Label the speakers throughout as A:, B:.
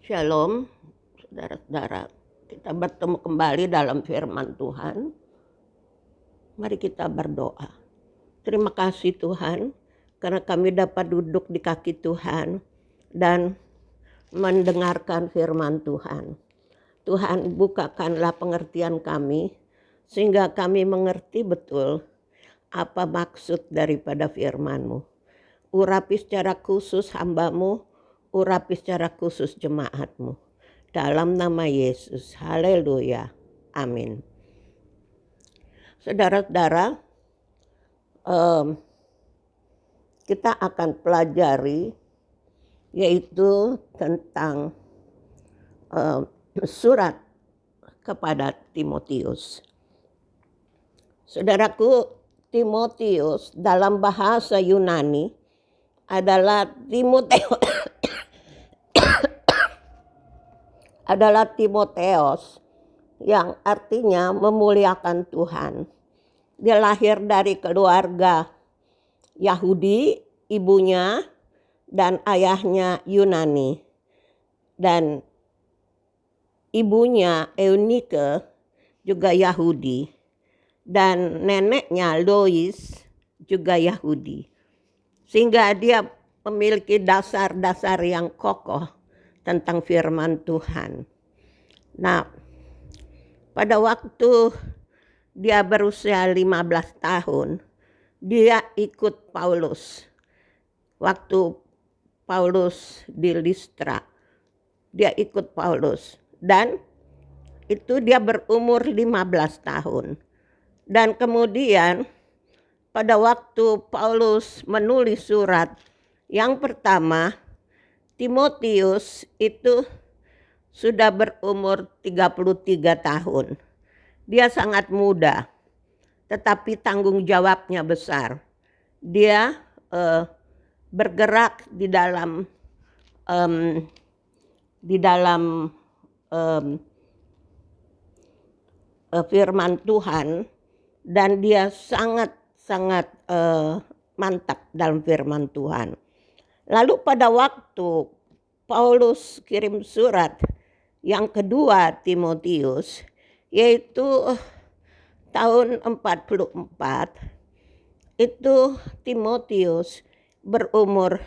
A: Shalom, saudara-saudara. Kita bertemu kembali dalam firman Tuhan. Mari kita berdoa. Terima kasih Tuhan, karena kami dapat duduk di kaki Tuhan dan mendengarkan firman Tuhan. Tuhan, bukakanlah pengertian kami, sehingga kami mengerti betul apa maksud daripada firman-Mu. Urapi secara khusus hamba-Mu, urapi secara khusus jemaat-Mu. Dalam nama Yesus, haleluya, amin. Saudara-saudara, kita akan pelajari yaitu tentang surat kepada Timotius. Saudaraku, Timotius dalam bahasa Yunani adalah Timoteos, yang artinya memuliakan Tuhan. Dia lahir dari keluarga Yahudi, ibunya dan ayahnya Yunani. Dan ibunya Eunike juga Yahudi. Dan neneknya Lois juga Yahudi. Sehingga dia memiliki dasar-dasar yang kokoh tentang firman Tuhan. Nah, pada waktu dia berusia 15 tahun, dia ikut Paulus. Waktu Paulus di Listra, dia ikut Paulus. Dan itu dia berumur 15 tahun. Dan kemudian pada waktu Paulus menulis surat yang pertama, Timotius itu sudah berumur 33 tahun. Dia sangat muda, tetapi tanggung jawabnya besar. Dia bergerak di dalam firman Tuhan, dan dia sangat mantap dalam firman Tuhan. Lalu pada waktu Paulus kirim surat yang kedua Timotius, yaitu tahun 44, itu Timotius berumur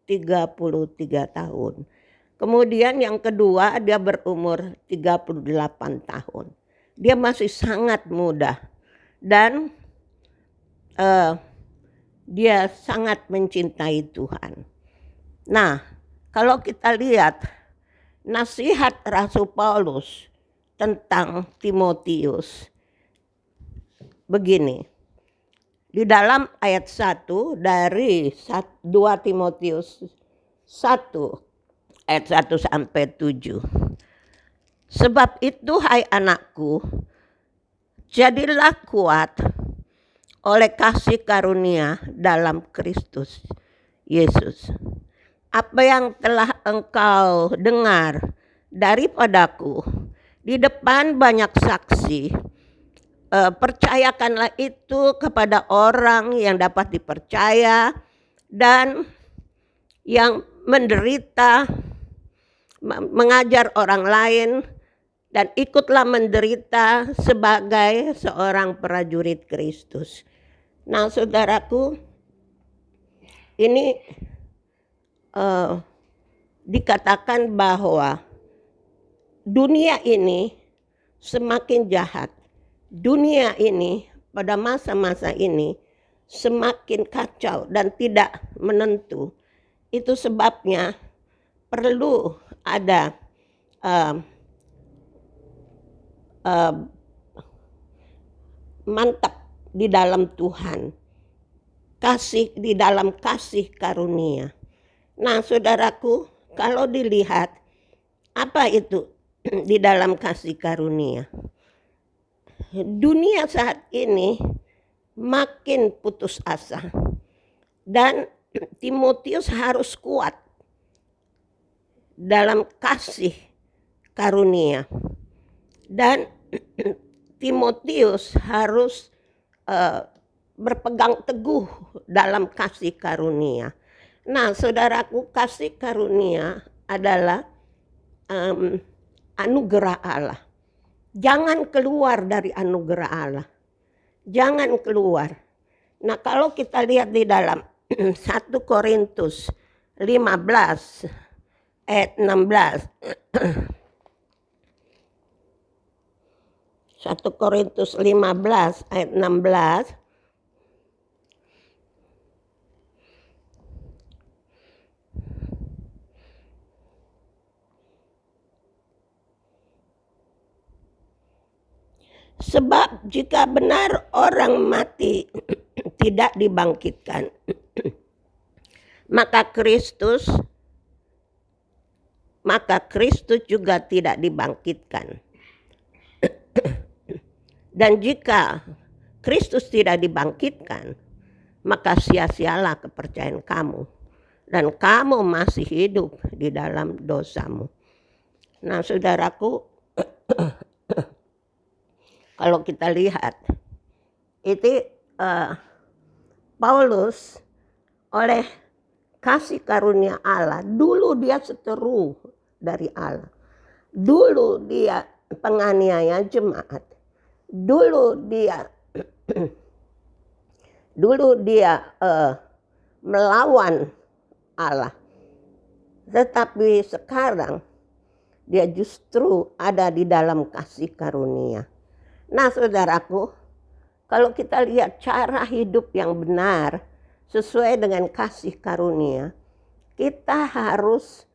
A: 33 tahun. Kemudian yang kedua dia berumur 38 tahun. Dia masih sangat muda dan dia sangat mencintai Tuhan. Nah, kalau kita lihat nasihat Rasul Paulus tentang Timotius begini. Di dalam ayat 1 dari 2 Timotius 1 ayat 1 sampai 7. Sebab itu hai anakku, jadilah kuat oleh kasih karunia dalam Kristus Yesus. Apa yang telah engkau dengar daripadaku di depan banyak saksi, percayakanlah itu kepada orang yang dapat dipercaya dan yang menderita, mengajar orang lain, dan ikutlah menderita sebagai seorang prajurit Kristus. Nah, saudaraku, ini dikatakan bahwa dunia ini semakin jahat. Dunia ini pada masa-masa ini semakin kacau dan tidak menentu. Itu sebabnya perlu ada mantap di dalam Tuhan, kasih di dalam kasih karunia. Nah, saudaraku, kalau dilihat apa itu di dalam kasih karunia, dunia saat ini makin putus asa dan Timotius harus kuat dalam kasih karunia, dan Timotius harus berpegang teguh dalam kasih karunia. Nah, saudaraku, kasih karunia adalah anugerah Allah. Jangan keluar dari anugerah Allah. Jangan keluar. Nah, kalau kita lihat di dalam 1 Korintus 15 ayat 16. 1 Korintus 15 ayat 16. Sebab jika benar orang mati tidak dibangkitkan, maka Kristus juga tidak dibangkitkan. Dan jika Kristus tidak dibangkitkan, maka sia-sialah kepercayaan kamu, dan kamu masih hidup di dalam dosamu. Nah, saudaraku, kalau kita lihat itu Paulus oleh kasih karunia Allah, dulu dia seteru dari Allah, dulu dia penganiaya jemaat, dulu dia melawan Allah, tetapi sekarang dia justru ada di dalam kasih karunia. Nah, saudaraku, kalau kita lihat cara hidup yang benar sesuai dengan kasih karunia, kita harus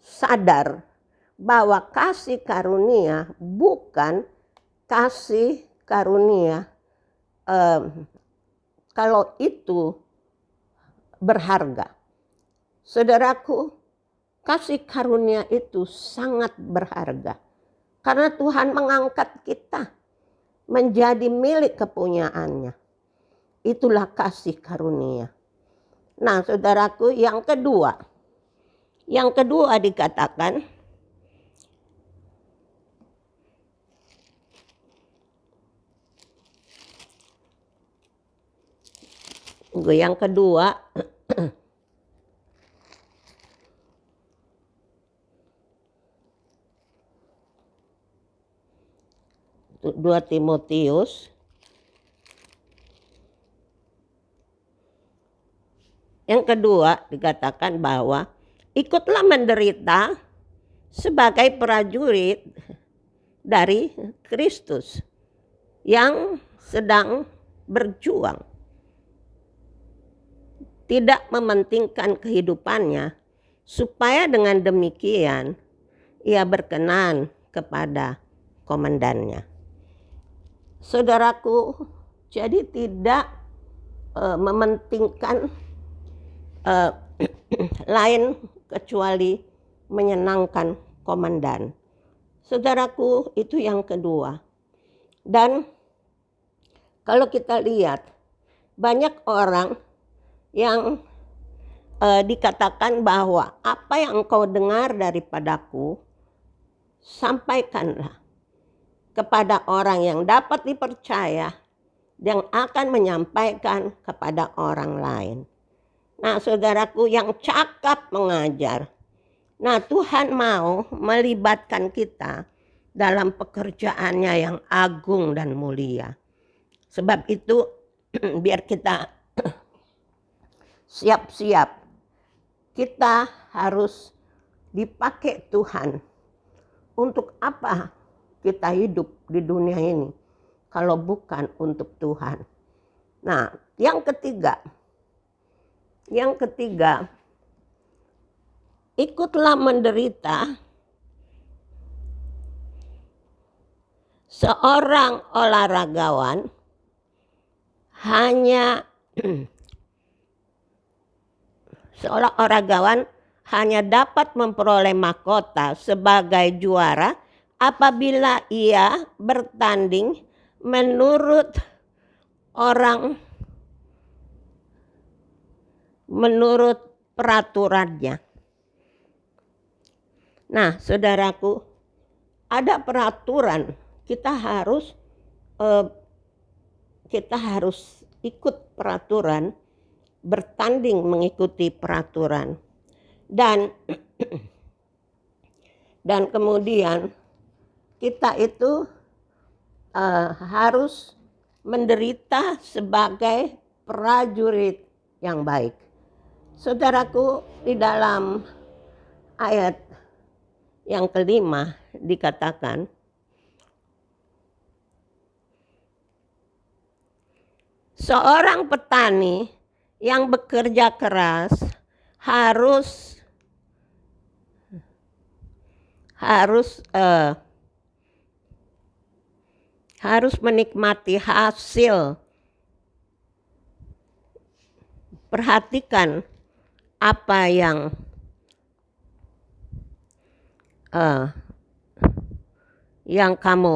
A: sadar bahwa kasih karunia bukan kasih karunia kalau itu berharga. Saudaraku, kasih karunia itu sangat berharga karena Tuhan mengangkat kita menjadi milik kepunyaannya. Itulah kasih karunia. Nah, saudaraku, yang kedua dikatakan yang kedua Dua Timotius yang kedua dikatakan bahwa ikutlah menderita sebagai prajurit dari Kristus yang sedang berjuang, tidak mementingkan kehidupannya, supaya dengan demikian ia berkenan kepada komandannya. Saudaraku, jadi tidak mementingkan lain kecuali menyenangkan komandan. Saudaraku, itu yang kedua. Dan kalau kita lihat, banyak orang yang dikatakan bahwa apa yang engkau dengar daripadaku, sampaikanlah kepada orang yang dapat dipercaya, yang akan menyampaikan kepada orang lain. Nah, saudaraku, yang cakap mengajar. Nah, Tuhan mau melibatkan kita dalam pekerjaannya yang agung dan mulia. Sebab itu biar kita siap-siap, kita harus dipakai Tuhan. Untuk apa kita hidup di dunia ini kalau bukan untuk Tuhan? Nah, yang ketiga, ikutlah menderita seorang olahragawan hanya dapat memperoleh mahkota sebagai juara apabila ia bertanding menurut peraturannya. Nah, saudaraku, ada peraturan. Kita harus ikut peraturan, bertanding mengikuti peraturan. Dan Dan kemudian kita itu harus menderita sebagai prajurit yang baik. Saudaraku, di dalam ayat yang kelima dikatakan, seorang petani yang bekerja keras harus menikmati hasil. Perhatikan apa yang kamu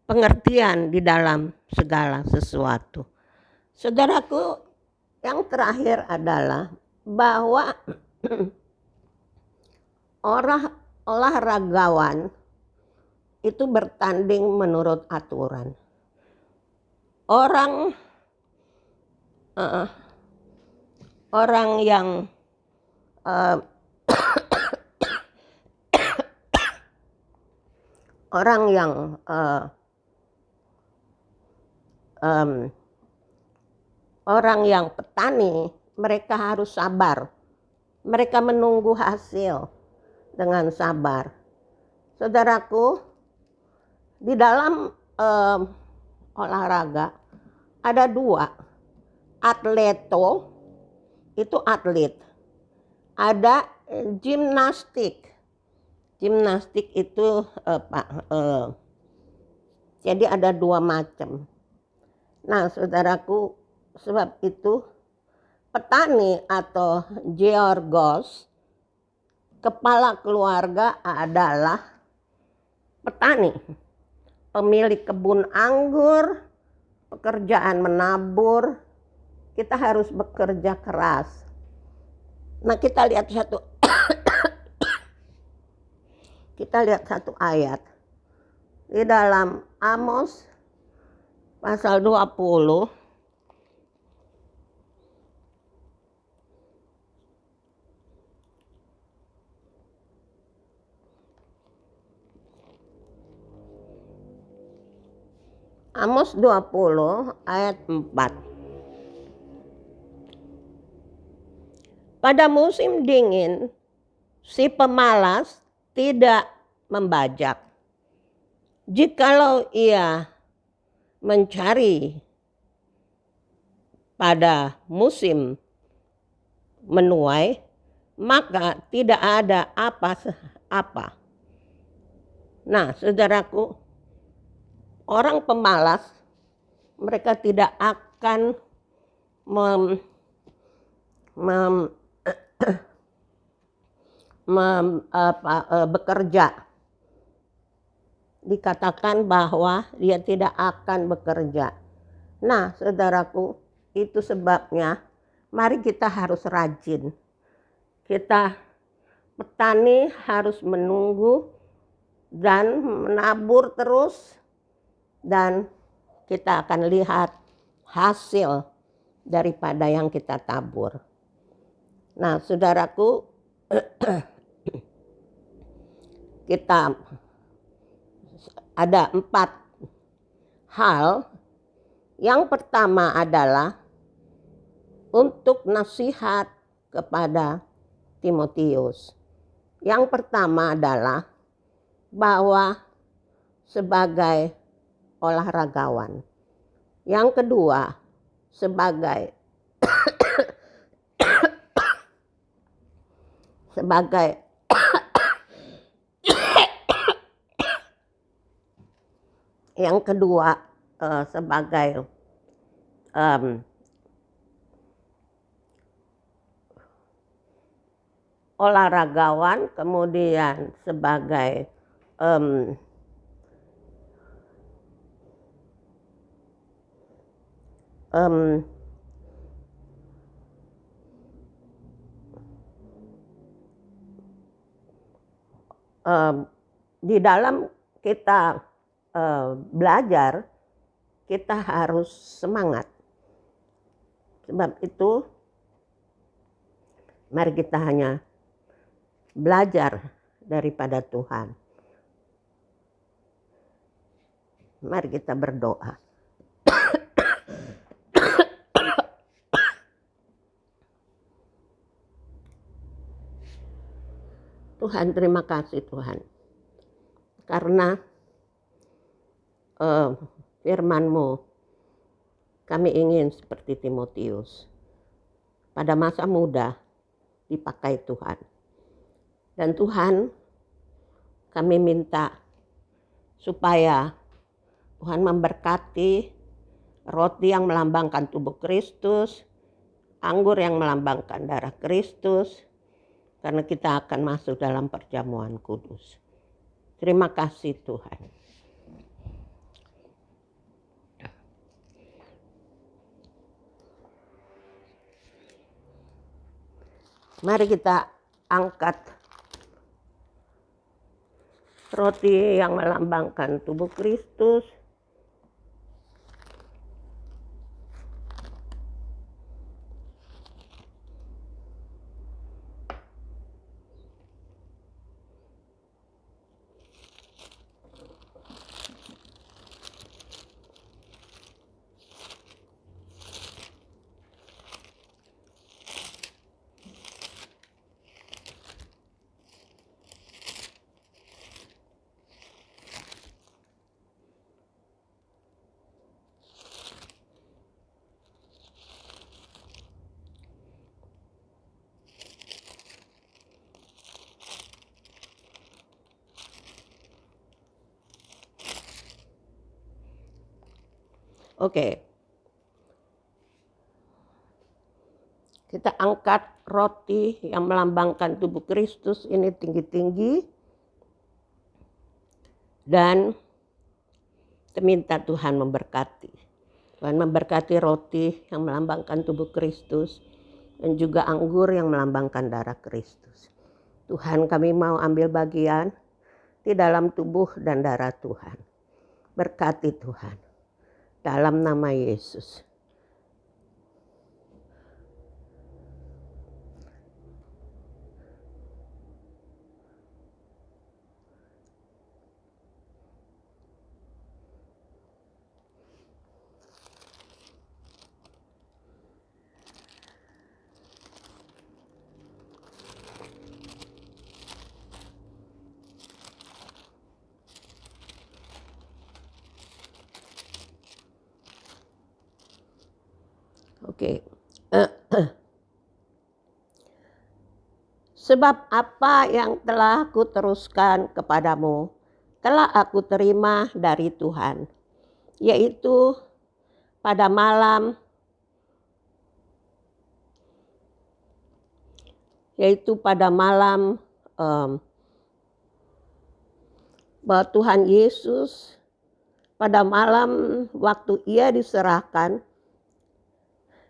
A: pengertian di dalam segala sesuatu. Saudaraku, yang terakhir adalah bahwa olahragawan itu bertanding menurut aturan. Orang yang orang yang petani, mereka harus sabar. Mereka menunggu hasil dengan sabar. Saudaraku, di dalam olahraga ada dua. Atleto, itu atlet. Ada gimnastik. Gimnastik itu jadi ada dua macam. Nah, saudaraku, sebab itu petani atau georgos, kepala keluarga adalah petani, pemilik kebun anggur, pekerjaan menabur. Kita harus bekerja keras. Nah, kita lihat satu ayat di dalam Amos pasal 20. Amos 20 ayat 4. Pada musim dingin, si pemalas tidak membajak. Jikalau ia mencari pada musim menuai, maka tidak ada apa-apa. Nah, saudaraku, orang pemalas, mereka tidak akan bekerja. Dikatakan bahwa dia tidak akan bekerja. Nah, saudaraku, itu sebabnya mari kita harus rajin. Kita petani harus menunggu dan menabur terus, dan kita akan lihat hasil daripada yang kita tabur. Nah, saudaraku, kita ada 4 hal. Yang pertama adalah untuk nasihat kepada Timotius. Yang pertama adalah bahwa sebagai olahragawan. Yang kedua, sebagai yang kedua sebagai olahragawan, kemudian sebagai di dalam kita belajar, kita harus semangat. Sebab itu mari kita hanya belajar daripada Tuhan. Mari kita berdoa. Tuhan, terima kasih Tuhan. Karena firman-Mu, kami ingin seperti Timotius. Pada masa muda dipakai Tuhan. Dan Tuhan, kami minta supaya Tuhan memberkati roti yang melambangkan tubuh Kristus, anggur yang melambangkan darah Kristus, karena kita akan masuk dalam perjamuan kudus. Terima kasih Tuhan. Mari kita angkat roti yang melambangkan tubuh Kristus. Oke. Kita angkat roti yang melambangkan tubuh Kristus ini tinggi-tinggi. Dan kita minta Tuhan memberkati. Tuhan memberkati roti yang melambangkan tubuh Kristus. Dan juga anggur yang melambangkan darah Kristus. Tuhan, kami mau ambil bagian di dalam tubuh dan darah Tuhan. Berkati Tuhan. Dalam nama Yesus. Oke. Sebab apa yang telah aku teruskan kepadamu, telah aku terima dari Tuhan. Yaitu pada malam bahwa Tuhan Yesus pada malam waktu ia diserahkan,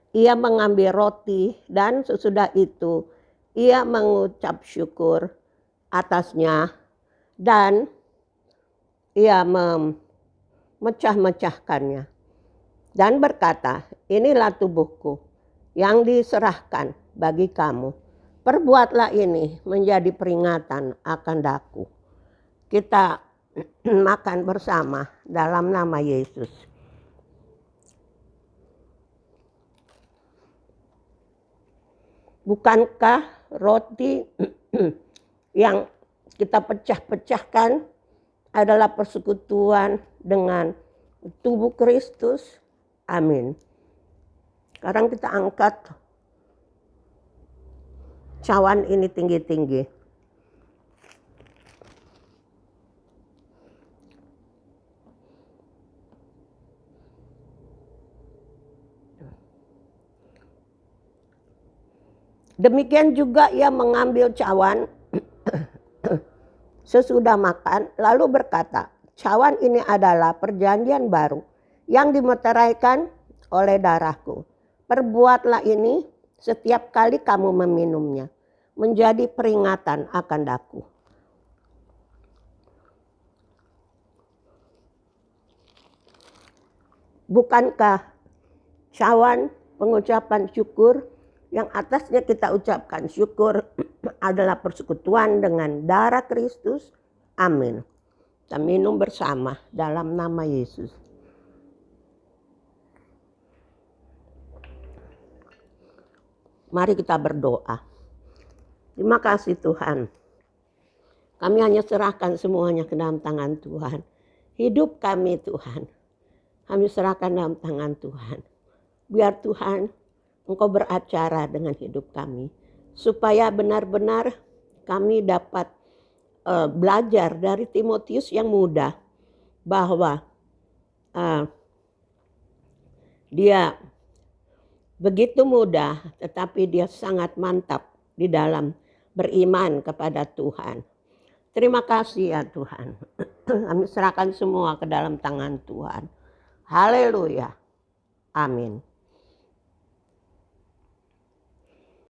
A: ia mengambil roti dan sesudah itu ia mengucap syukur atasnya dan ia memecah-mecahkannya dan berkata, inilah tubuhku yang diserahkan bagi kamu. Perbuatlah ini menjadi peringatan akan daku. Kita makan bersama dalam nama Yesus. Bukankah roti yang kita pecah-pecahkan adalah persekutuan dengan tubuh Kristus? Amin. Sekarang kita angkat cawan ini tinggi-tinggi. Demikian juga ia mengambil cawan sesudah makan, lalu berkata, cawan ini adalah perjanjian baru yang dimeteraikan oleh darahku. Perbuatlah ini setiap kali kamu meminumnya, menjadi peringatan akan daku. Bukankah cawan pengucapan syukur yang atasnya kita ucapkan syukur adalah persekutuan dengan darah Kristus. Amin. Kita minum bersama dalam nama Yesus. Mari kita berdoa. Terima kasih Tuhan. Kami hanya serahkan semuanya ke dalam tangan Tuhan. Hidup kami Tuhan, kami serahkan dalam tangan Tuhan. Biar Tuhan Engkau beracara dengan hidup kami. Supaya benar-benar kami dapat belajar dari Timotius yang muda. Bahwa dia begitu mudah, tetapi dia sangat mantap di dalam beriman kepada Tuhan. Terima kasih ya Tuhan. Kami serahkan semua ke dalam tangan Tuhan. Haleluya. Amin.